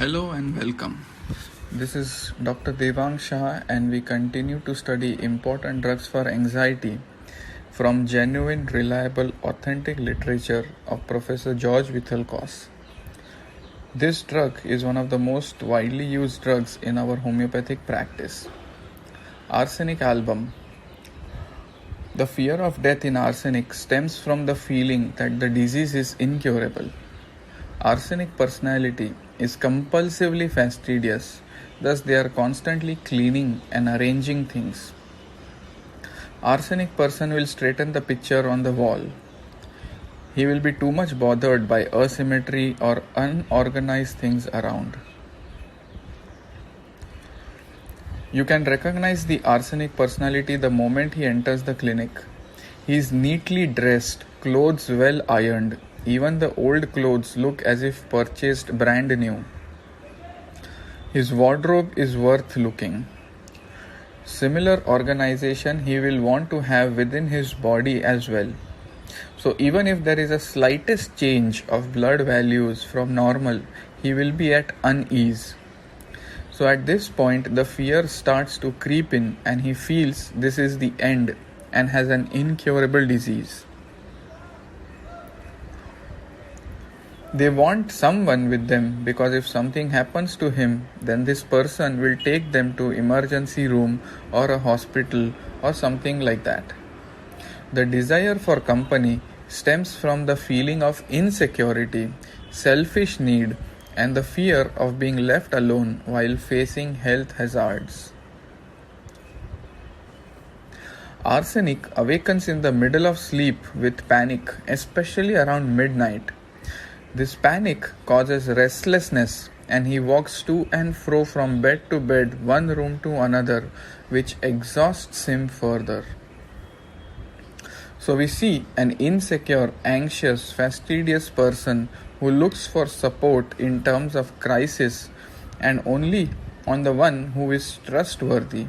Hello and welcome. This is Dr. Devang Shah, and we continue to study important drugs for anxiety from genuine, reliable, authentic literature of Professor George Vithelkos. This drug is one of the most widely used drugs in our homeopathic practice. Arsenic album. The fear of death in arsenic stems from the feeling that the disease is incurable. Arsenic personality is compulsively fastidious, thus they are constantly cleaning and arranging things. Arsenic person will straighten the picture on the wall. He will be too much bothered by asymmetry or unorganized things around. You can recognize the arsenic personality the moment he enters the clinic. He is neatly dressed, clothes well ironed. Even the old clothes look as if purchased brand new. His wardrobe is worth looking. Similar organization he will want to have within his body as well. So even if there is a slightest change of blood values from normal, he will be at unease. So at this point, the fear starts to creep in and he feels this is the end and has an incurable disease. They want someone with them because if something happens to him, then this person will take them to emergency room or a hospital or something like that. The desire for company stems from the feeling of insecurity, selfish need, and the fear of being left alone while facing health hazards. Arsenic awakens in the middle of sleep with panic, especially around midnight. This panic causes restlessness and he walks to and fro from bed to bed, one room to another, which exhausts him further. So we see an insecure, anxious, fastidious person who looks for support in terms of crisis and only on the one who is trustworthy.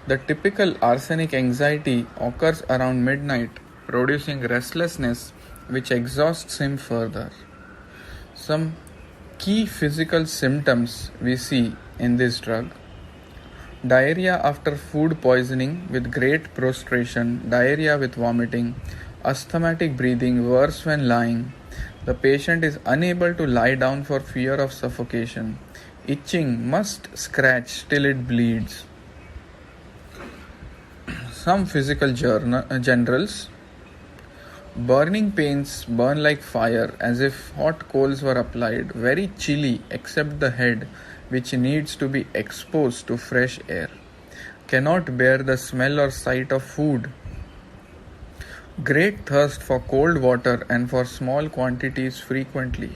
The typical arsenic anxiety occurs around midnight, producing restlessness which exhausts him further. Some key physical symptoms we see in this drug: diarrhea after food poisoning with great prostration, diarrhea with vomiting, asthmatic breathing worse when lying. The patient is unable to lie down for fear of suffocation. Itching, must scratch till it bleeds. Some physical generals: burning pains, burn like fire as if hot coals were applied, very chilly except the head, which needs to be exposed to fresh air. Cannot bear the smell or sight of food. Great thirst for cold water and for small quantities frequently.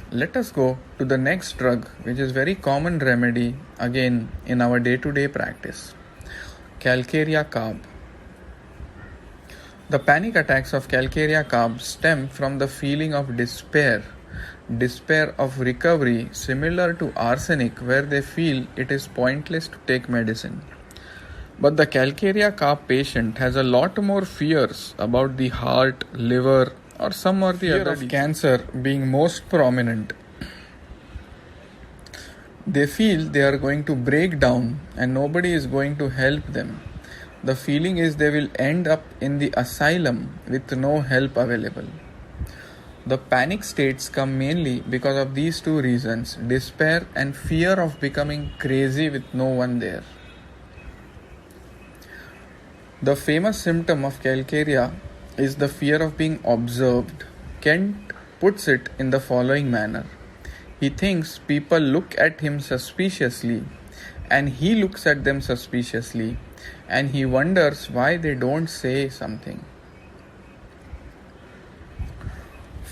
Let us go to the next drug, which is very common remedy again in our day-to-day practice: Calcarea carb. The panic attacks of Calcarea carb stem from the feeling of despair of recovery, similar to arsenic, where they feel it is pointless to take medicine. But the Calcarea carb patient has a lot more fears about the heart, liver, or some or the other of cancer being most prominent. They feel they are going to break down and nobody is going to help them. The feeling is they will end up in the asylum with no help available. The panic states come mainly because of these two reasons: despair and fear of becoming crazy with no one there. The famous symptom of Calcarea is the fear of being observed. Kent puts it in the following manner: he thinks people look at him suspiciously, and he looks at them suspiciously, and he wonders why they don't say something.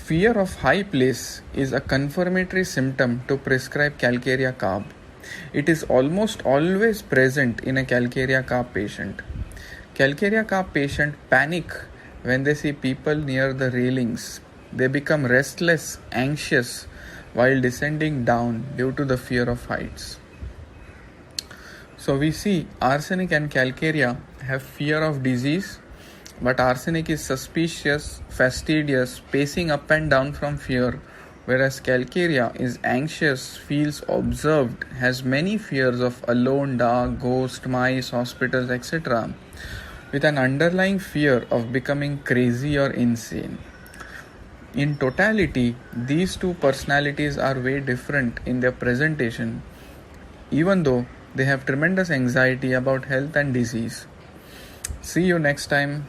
Fear of high place is a confirmatory symptom to prescribe Calcarea carb. It is almost always present in a Calcarea carb patient. Calcarea carb patient panic when they see people near the railings. They become restless, anxious while descending down due to the fear of heights. So we see arsenic and Calcarea have fear of disease, but arsenic is suspicious, fastidious, pacing up and down from fear, whereas Calcaria is anxious, feels observed, has many fears of alone, dark, ghost, mice, hospitals, etc., with an underlying fear of becoming crazy or insane. In totality, these two personalities are way different in their presentation, even though they have tremendous anxiety about health and disease. See you next time.